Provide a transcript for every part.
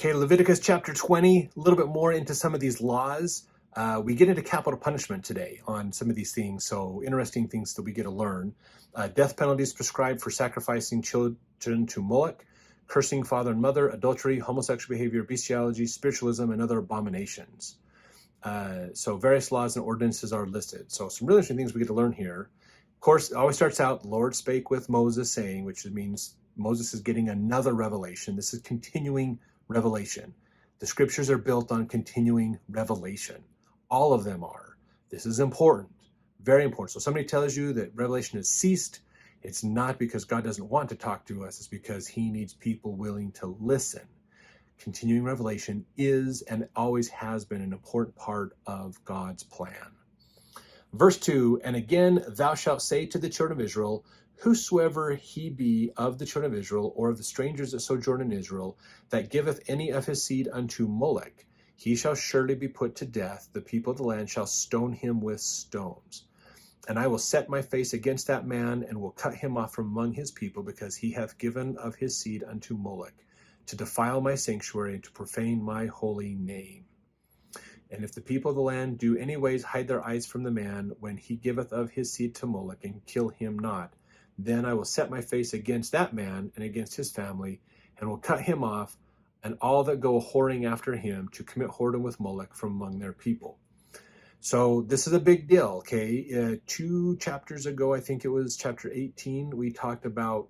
Okay, Leviticus chapter 20, a little bit more into some of these laws. We get into capital punishment today on some of these things, so interesting things that we get to learn. Death penalties prescribed for sacrificing children to Moloch, cursing father and mother, adultery, homosexual behavior, bestiality, spiritualism, and other abominations. So various laws and ordinances are listed. So some really interesting things we get to learn here. Of course, it always starts out, Lord spake with Moses saying, which means Moses is getting another revelation. This is continuing revelation. The scriptures are built on continuing revelation. All of them are. This is important, very important. So somebody tells you that revelation has ceased, it's not because God doesn't want to talk to us, it's because he needs people willing to listen. Continuing revelation is and always has been an important part of God's plan. Verse 2, and again thou shalt say to the children of Israel, whosoever he be of the children of Israel, or of the strangers that sojourn in Israel, that giveth any of his seed unto Moloch, he shall surely be put to death. The people of the land shall stone him with stones. And I will set my face against that man, and will cut him off from among his people, because he hath given of his seed unto Moloch, to defile my sanctuary, and to profane my holy name. And if the people of the land do any ways hide their eyes from the man, when he giveth of his seed to Moloch, and kill him not, then I will set my face against that man and against his family, and will cut him off, and all that go whoring after him, to commit whoredom with Moloch from among their people. So this is a big deal, okay? 2 chapters ago, I think it was chapter 18, we talked about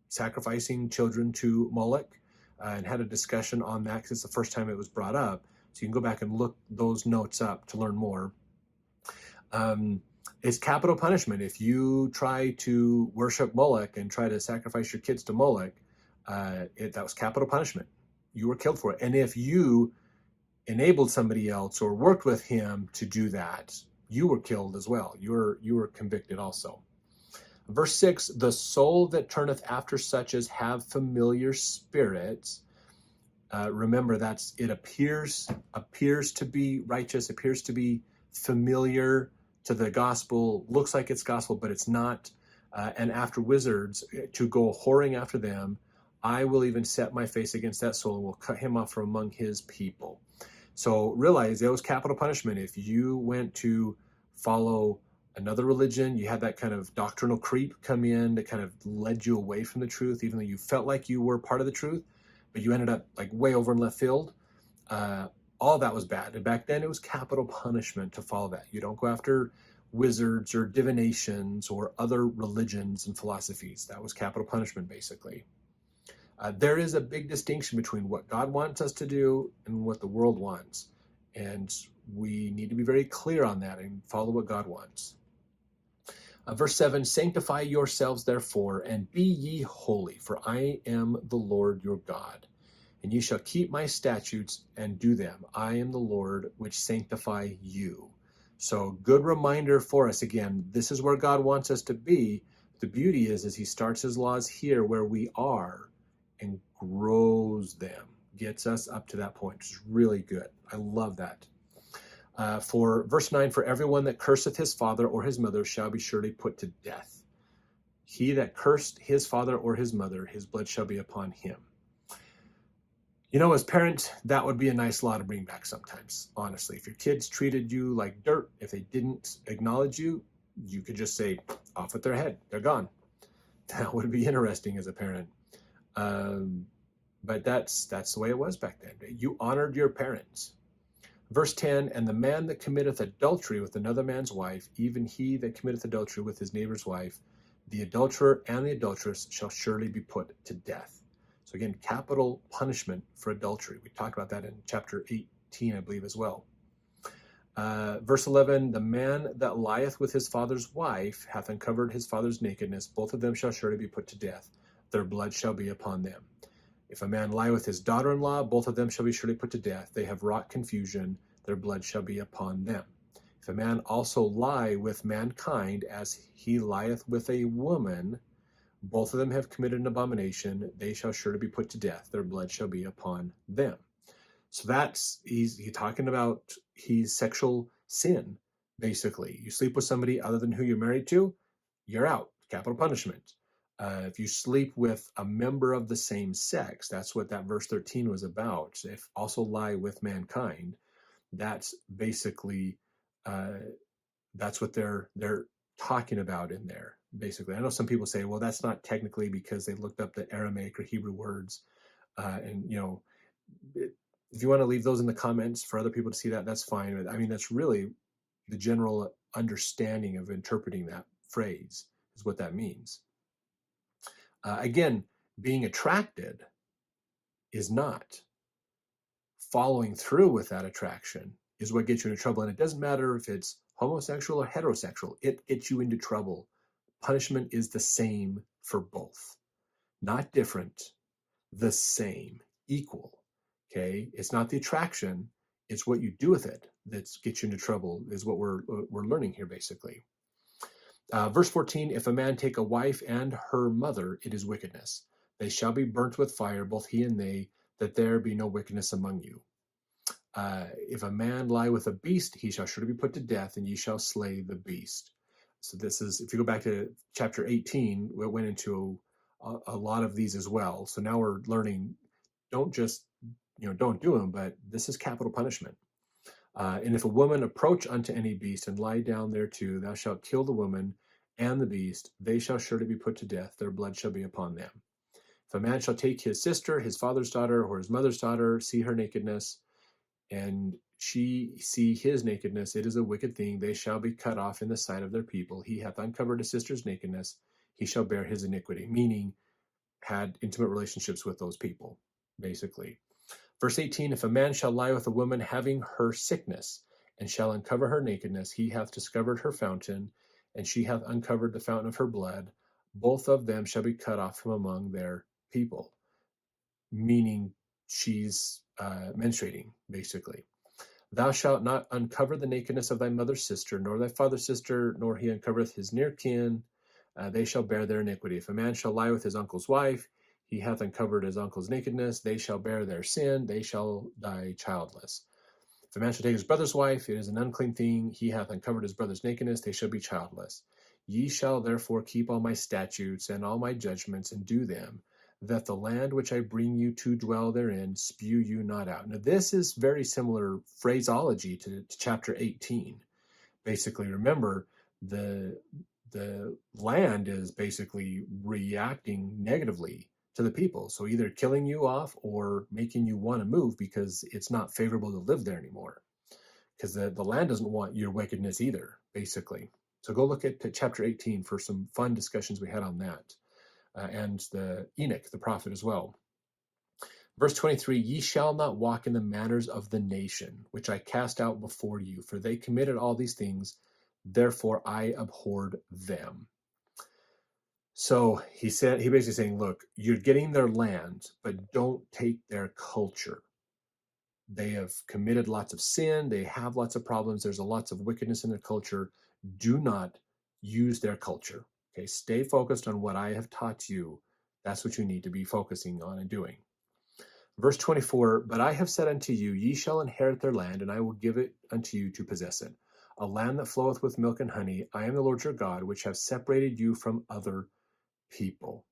sacrificing children to Moloch, and had a discussion on that because it's the first time it was brought up. So you can go back and look those notes up to learn more. It's capital punishment. If you try to worship Moloch and try to sacrifice your kids to Moloch, that was capital punishment. You were killed for it. And if you enabled somebody else or worked with him to do that, you were killed as well. You were convicted also. Verse 6, the soul that turneth after such as have familiar spirits. Remember, it appears to be righteous, appears to be familiar to the gospel, looks like it's gospel, but it's not. And after wizards, to go whoring after them, I will even set my face against that soul, and will cut him off from among his people. So realize it was capital punishment. If you went to follow another religion, you had that kind of doctrinal creep come in that kind of led you away from the truth, even though you felt like you were part of the truth, but you ended up like way over in left field. All that was bad. And back then it was capital punishment to follow that. You don't go after wizards or divinations or other religions and philosophies. That was capital punishment, basically. There is a big distinction between what God wants us to do and what the world wants. And we need to be very clear on that and follow what God wants. Verse 7, sanctify yourselves therefore, and be ye holy, for I am the Lord your God. And ye shall keep my statutes and do them. I am the Lord which sanctify you. So good reminder for us. Again, this is where God wants us to be. The beauty is he starts his laws here where we are and grows them, gets us up to that point, which is really good. I love that. For verse 9, for everyone that curseth his father or his mother shall be surely put to death. He that cursed his father or his mother, his blood shall be upon him. You know, as parents, that would be a nice law to bring back sometimes, honestly. If your kids treated you like dirt, if they didn't acknowledge you, you could just say, off with their head, they're gone. That would be interesting as a parent. But that's the way it was back then. You honored your parents. Verse 10, and the man that committeth adultery with another man's wife, even he that committeth adultery with his neighbor's wife, the adulterer and the adulteress shall surely be put to death. So again, capital punishment for adultery. We talked about that in chapter 18, I believe, as well. Verse 11, the man that lieth with his father's wife hath uncovered his father's nakedness. Both of them shall surely be put to death. Their blood shall be upon them. If a man lie with his daughter-in-law, both of them shall be surely put to death. They have wrought confusion. Their blood shall be upon them. If a man also lie with mankind, as he lieth with a woman, both of them have committed an abomination. They shall surely be put to death. Their blood shall be upon them. So he's talking about sexual sin, basically. You sleep with somebody other than who you're married to, you're out. Capital punishment. If you sleep with a member of the same sex, that's what that verse 13 was about. If also lie with mankind, that's basically that's what they're talking about in there. Basically, I know some people say, well, that's not technically because they looked up the Aramaic or Hebrew words, and if you want to leave those in the comments for other people to see that, that's fine. But I mean, that's really the general understanding of interpreting that phrase is what that means. Again, being attracted is not. Following through with that attraction is what gets you into trouble. And it doesn't matter if it's homosexual or heterosexual, it gets you into trouble. Punishment is the same for both. Not different, the same, equal. Okay? It's not the attraction, it's what you do with it that gets you into trouble, is what we're learning here, basically. Verse 14, if a man take a wife and her mother, it is wickedness. They shall be burnt with fire, both he and they, that there be no wickedness among you. If a man lie with a beast, he shall surely be put to death, and ye shall slay the beast. So this is, if you go back to chapter 18, we went into a lot of these as well. So now we're learning, don't just, don't do them, but this is capital punishment. And if a woman approach unto any beast and lie down thereto, thou shalt kill the woman and the beast. They shall surely be put to death. Their blood shall be upon them. If a man shall take his sister, his father's daughter, or his mother's daughter, see her nakedness, and she see his nakedness, it is a wicked thing. They shall be cut off in the sight of their people. He hath uncovered his sister's nakedness. He shall bear his iniquity, meaning had intimate relationships with those people, basically. Verse 18, if a man shall lie with a woman having her sickness, and shall uncover her nakedness, he hath discovered her fountain, and she hath uncovered the fountain of her blood. Both of them shall be cut off from among their people, meaning she's menstruating, basically. Thou shalt not uncover the nakedness of thy mother's sister, nor thy father's sister, nor he uncovereth his near kin. They shall bear their iniquity. If a man shall lie with his uncle's wife, he hath uncovered his uncle's nakedness. They shall bear their sin. They shall die childless. If a man shall take his brother's wife, it is an unclean thing. He hath uncovered his brother's nakedness. They shall be childless. Ye shall therefore keep all my statutes and all my judgments and do them, that the land which I bring you to dwell therein spew you not out. Now, this is very similar phraseology to chapter 18. Basically, remember, the land is basically reacting negatively to the people. So either killing you off or making you want to move because it's not favorable to live there anymore. Because the land doesn't want your wickedness either, basically. So go look at chapter 18 for some fun discussions we had on that. And the Enoch, the prophet, as well. Verse 23, ye shall not walk in the manners of the nation, which I cast out before you, for they committed all these things, therefore I abhorred them. So he basically saying, look, you're getting their land, but don't take their culture. They have committed lots of sin. They have lots of problems. There's lots of wickedness in their culture. Do not use their culture. Okay, stay focused on what I have taught you. That's what you need to be focusing on and doing. Verse 24, but I have said unto you, ye shall inherit their land, and I will give it unto you to possess it. A land that floweth with milk and honey. I am the Lord your God, which have separated you from other people.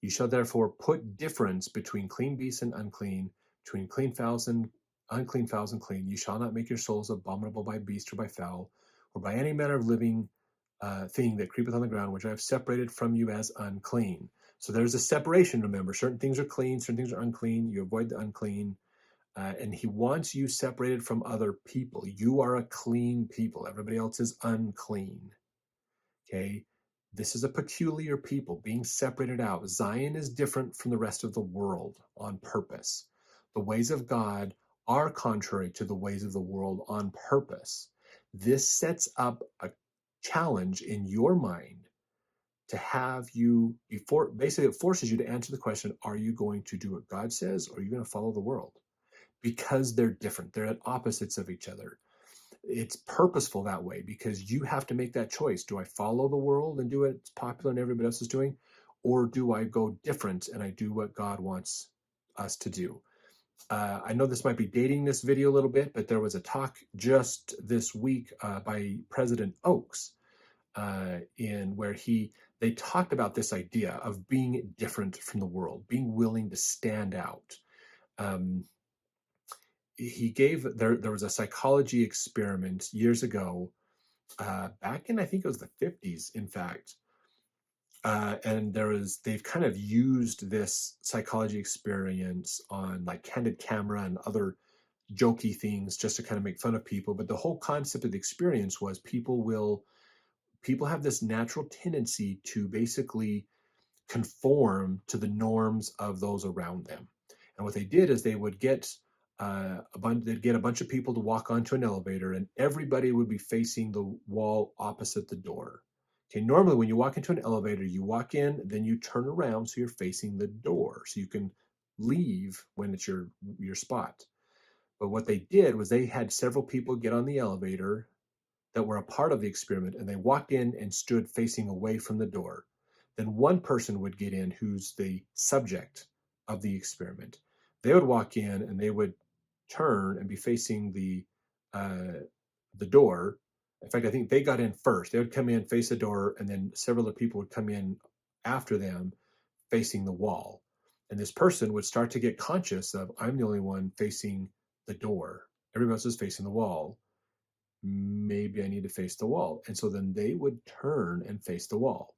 You shall therefore put difference between clean beasts and unclean, between clean fowls and unclean fowls and clean. You shall not make your souls abominable by beast or by fowl, or by any manner of living thing that creepeth on the ground, which I have separated from you as unclean. So there's a separation, remember. Certain things are clean, certain things are unclean. You avoid the unclean. And he wants you separated from other people. You are a clean people. Everybody else is unclean. Okay? This is a peculiar people being separated out. Zion is different from the rest of the world on purpose. The ways of God are contrary to the ways of the world on purpose. This sets up a challenge in your mind to have you, basically it forces you to answer the question, are you going to do what God says, or are you going to follow the world? Because they're different. They're at opposites of each other. It's purposeful that way because you have to make that choice. Do I follow the world and do what's popular and everybody else is doing? Or do I go different and I do what God wants us to do? I know this might be dating this video a little bit, but there was a talk just this week by President Oaks in where he they talked about this idea of being different from the world, being willing to stand out. Um, he gave there was a psychology experiment years ago, back in, I think it was the 50s, in fact. And they've kind of used this psychology experience on like candid camera and other jokey things just to kind of make fun of people. But the whole concept of the experience was people have this natural tendency to basically conform to the norms of those around them. And what they did is they would get they'd get a bunch of people to walk onto an elevator, and everybody would be facing the wall opposite the door. Okay, normally when you walk into an elevator, you walk in, then you turn around so you're facing the door, so you can leave when it's your spot. But what they did was they had several people get on the elevator that were a part of the experiment, and they walked in and stood facing away from the door. Then one person would get in who's the subject of the experiment. They would walk in and they would turn and be facing the door. In fact, I think they got in first. They would come in, face the door, and then several other people would come in after them, facing the wall. And this person would start to get conscious of, I'm the only one facing the door. Everybody else is facing the wall. Maybe I need to face the wall. And so then they would turn and face the wall.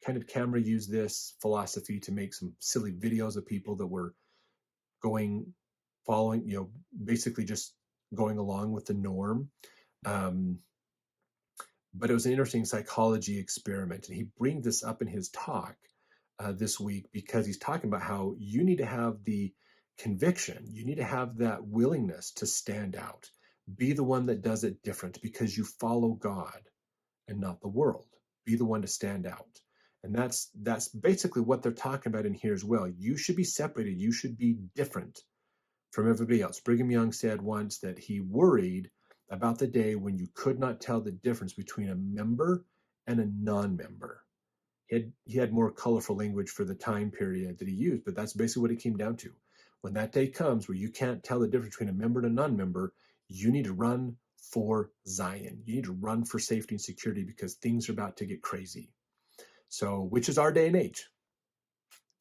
Candid Camera used this philosophy to make some silly videos of people that were following, basically just going along with the norm. But it was an interesting psychology experiment. And he brings this up in his talk this week because he's talking about how you need to have the conviction, you need to have that willingness to stand out. Be the one that does it different because you follow God and not the world. Be the one to stand out. And that's basically what they're talking about in here as well. You should be separated. You should be different from everybody else. Brigham Young said once that he worried about the day when you could not tell the difference between a member and a non-member. He had more colorful language for the time period that he used, but that's basically what it came down to. When that day comes where you can't tell the difference between a member and a non-member, you need to run for Zion. You need to run for safety and security because things are about to get crazy. So, which is our day and age.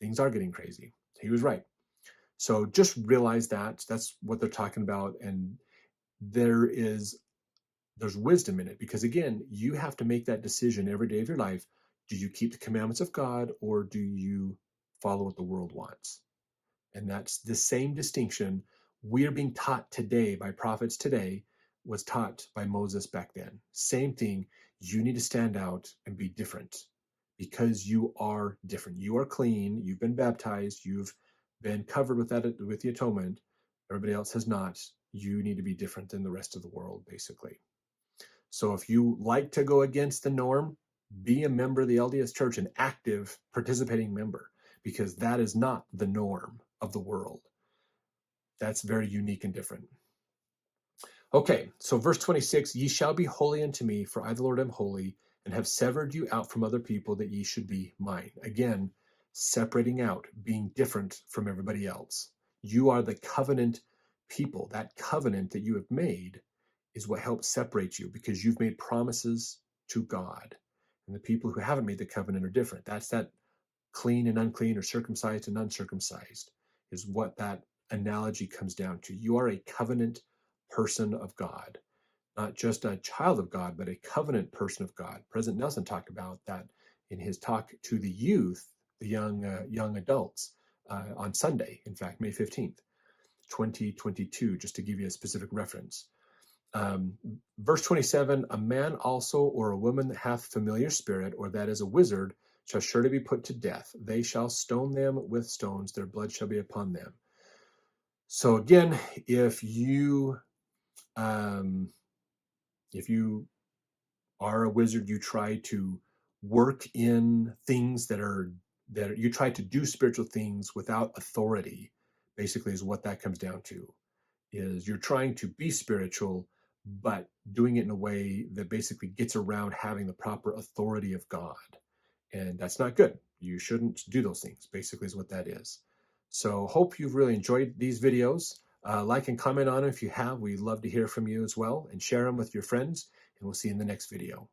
Things are getting crazy. He was right. So just realize that's what they're talking about. And there's wisdom in it because, again, you have to make that decision every day of your life. Do you keep the commandments of God or do you follow what the world wants? And that's the same distinction we're being taught today by prophets today was taught by Moses back then. Same thing. You need to stand out and be different because you are different. You are clean. You've been baptized. You've been covered with the atonement. Everybody else has not. You need to be different than the rest of the world, basically. So if you like to go against the norm, be a member of the LDS Church, an active participating member, because that is not the norm of the world. That's very unique and different. Okay, so verse 26, ye shall be holy unto me, for I the Lord am holy, and have severed you out from other people that ye should be mine. Again, separating out, being different from everybody else. You are the covenant people. That covenant that you have made is what helps separate you because you've made promises to God. And the people who haven't made the covenant are different. That's that clean and unclean or circumcised and uncircumcised is what that analogy comes down to. You are a covenant person of God, not just a child of God, but a covenant person of God. President Nelson talked about that in his talk to the youth, the young adults on Sunday, in fact, May 15th, 2022, just to give you a specific reference. Verse 27, a man also or a woman that hath familiar spirit, or that is a wizard, shall surely be put to death. They shall stone them with stones. Their blood shall be upon them. So again, if you are a wizard, you try to work in things that you try to do spiritual things without authority, basically is what that comes down to. Is you're trying to be spiritual, but doing it in a way that basically gets around having the proper authority of God. And that's not good. You shouldn't do those things, basically is what that is. So hope you've really enjoyed these videos. Like and comment on them if you have. We'd love to hear from you as well, and share them with your friends. And we'll see you in the next video.